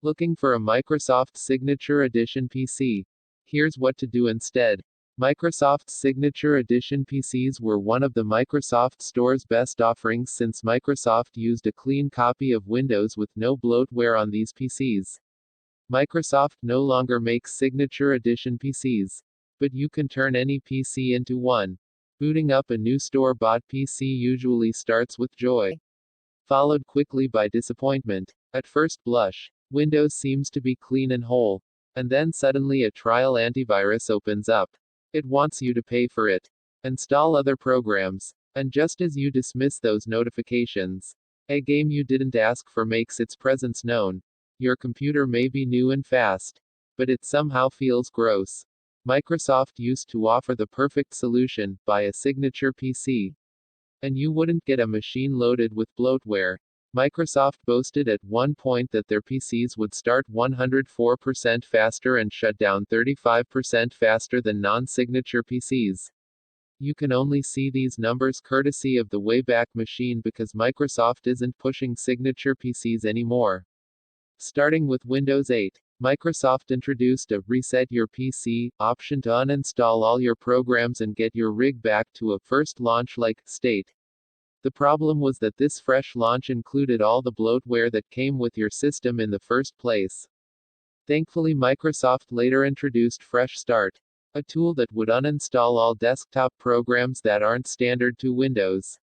Looking for a Microsoft Signature Edition PC? Here's what to do instead. Microsoft's Signature Edition PCs were one of the Microsoft Store's best offerings since Microsoft used a clean copy of Windows with no bloatware on these PCs. Microsoft no longer makes Signature Edition PCs, but you can turn any PC into one. Booting up a new store-bought PC usually starts with joy, followed quickly by disappointment. At first blush, Windows seems to be clean and whole, and then suddenly a trial antivirus opens up. It wants you to pay for it, install other programs, and just as you dismiss those notifications, a game you didn't ask for makes its presence known. Your computer may be new and fast, but it somehow feels gross. Microsoft used to offer the perfect solution: buy a Signature PC, and you wouldn't get a machine loaded with bloatware. Microsoft boasted at one point that their PCs would start 104% faster and shut down 35% faster than non-Signature PCs. You can only see these numbers courtesy of the Wayback Machine because Microsoft isn't pushing Signature PCs anymore. Starting with Windows 8, Microsoft introduced a "Reset Your PC" option to uninstall all your programs and get your rig back to a first launch-like state. The problem was that this fresh launch included all the bloatware that came with your system in the first place. Thankfully, Microsoft later introduced Fresh Start, a tool that would uninstall all desktop programs that aren't standard to Windows.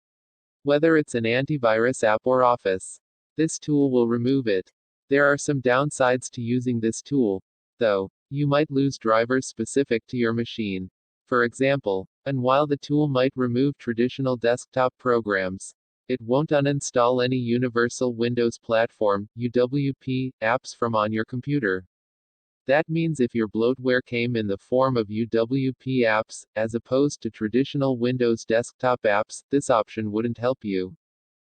Whether it's an antivirus app or Office, this tool will remove it. There are some downsides to using this tool, though. You might lose drivers specific to your machine, for example, and while the tool might remove traditional desktop programs, it won't uninstall any Universal Windows Platform (UWP) apps from on your computer. That means if your bloatware came in the form of UWP apps, as opposed to traditional Windows desktop apps, this option wouldn't help you.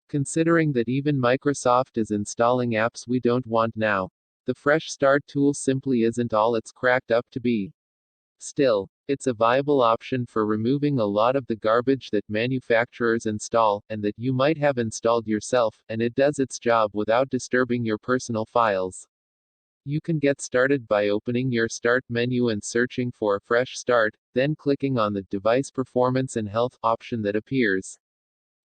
Considering that even Microsoft is installing apps we don't want now, the Fresh Start tool simply isn't all it's cracked up to be. Still, it's a viable option for removing a lot of the garbage that manufacturers install, and that you might have installed yourself, and it does its job without disturbing your personal files. You can get started by opening your Start menu and searching for Fresh Start, then clicking on the Device Performance and Health option that appears.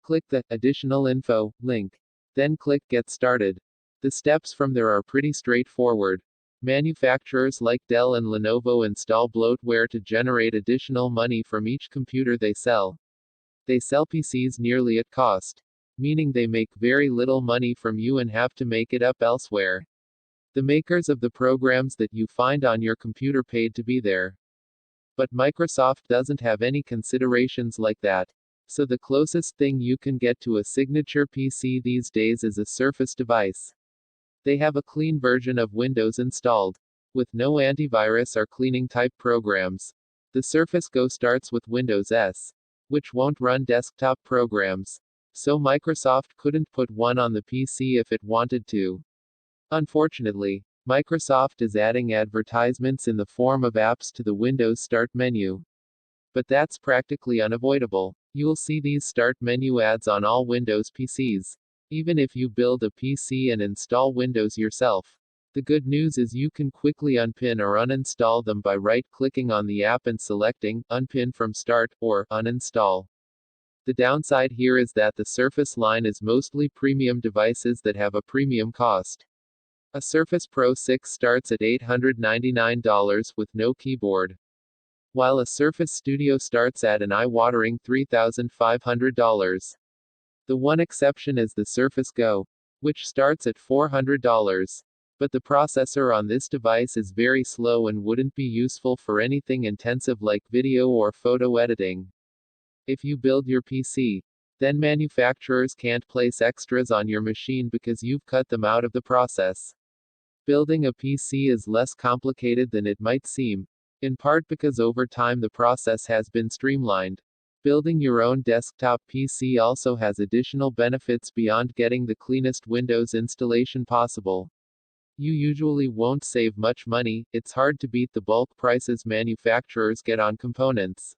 Click the Additional Info link. Then click Get Started. The steps from there are pretty straightforward. Manufacturers like Dell and Lenovo install bloatware to generate additional money from each computer they sell. They sell PCs nearly at cost, meaning they make very little money from you and have to make it up elsewhere. The makers of the programs that you find on your computer paid to be there. But Microsoft doesn't have any considerations like that. So the closest thing you can get to a Signature PC these days is a Surface device. They have a clean version of Windows installed, with no antivirus or cleaning type programs. The Surface Go starts with Windows S, which won't run desktop programs. So Microsoft couldn't put one on the PC if it wanted to. Unfortunately, Microsoft is adding advertisements in the form of apps to the Windows Start menu. But that's practically unavoidable. You'll see these Start menu ads on all Windows PCs, even if you build a PC and install Windows yourself. The good news is you can quickly unpin or uninstall them by right-clicking on the app and selecting Unpin from Start, or Uninstall. The downside here is that the Surface line is mostly premium devices that have a premium cost. A Surface Pro 6 starts at $899 with no keyboard, while a Surface Studio starts at an eye-watering $3,500. The one exception is the Surface Go, which starts at $400. But the processor on this device is very slow and wouldn't be useful for anything intensive like video or photo editing. If you build your PC, then manufacturers can't place extras on your machine because you've cut them out of the process. Building a PC is less complicated than it might seem, in part because over time the process has been streamlined. Building your own desktop PC also has additional benefits beyond getting the cleanest Windows installation possible. You usually won't save much money. It's hard to beat the bulk prices manufacturers get on components.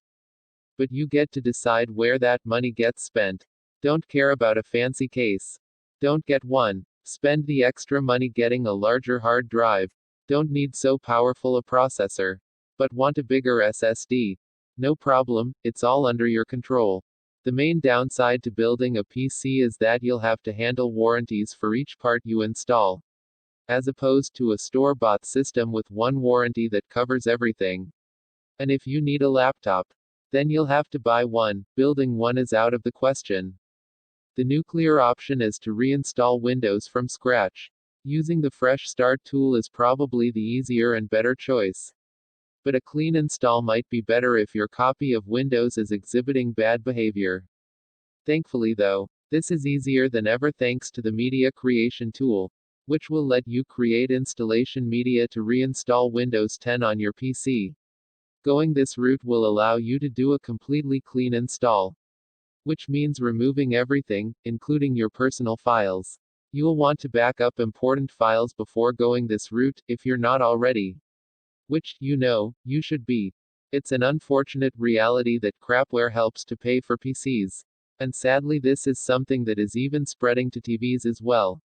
But you get to decide where that money gets spent. Don't care about a fancy case. Don't get one. Spend the extra money getting a larger hard drive. Don't need so powerful a processor. But want a bigger SSD? No problem, it's all under your control. The main downside to building a PC is that you'll have to handle warranties for each part you install, as opposed to a store-bought system with one warranty that covers everything. And if you need a laptop, then you'll have to buy one. Building one is out of the question. The nuclear option is to reinstall Windows from scratch. Using the Fresh Start tool is probably the easier and better choice. But a clean install might be better if your copy of Windows is exhibiting bad behavior. Thankfully though, this is easier than ever thanks to the Media Creation tool, which will let you create installation media to reinstall Windows 10 on your PC. Going this route will allow you to do a completely clean install, which means removing everything, including your personal files. You'll want to back up important files before going this route, if you're not already. Which, you should be. It's an unfortunate reality that crapware helps to pay for PCs. And sadly, this is something that is even spreading to TVs as well.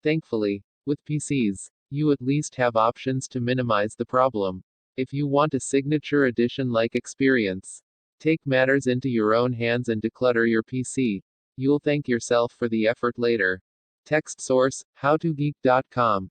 Thankfully, with PCs, you at least have options to minimize the problem. If you want a Signature Edition-like experience, take matters into your own hands and declutter your PC. You'll thank yourself for the effort later. Text source, howtogeek.com.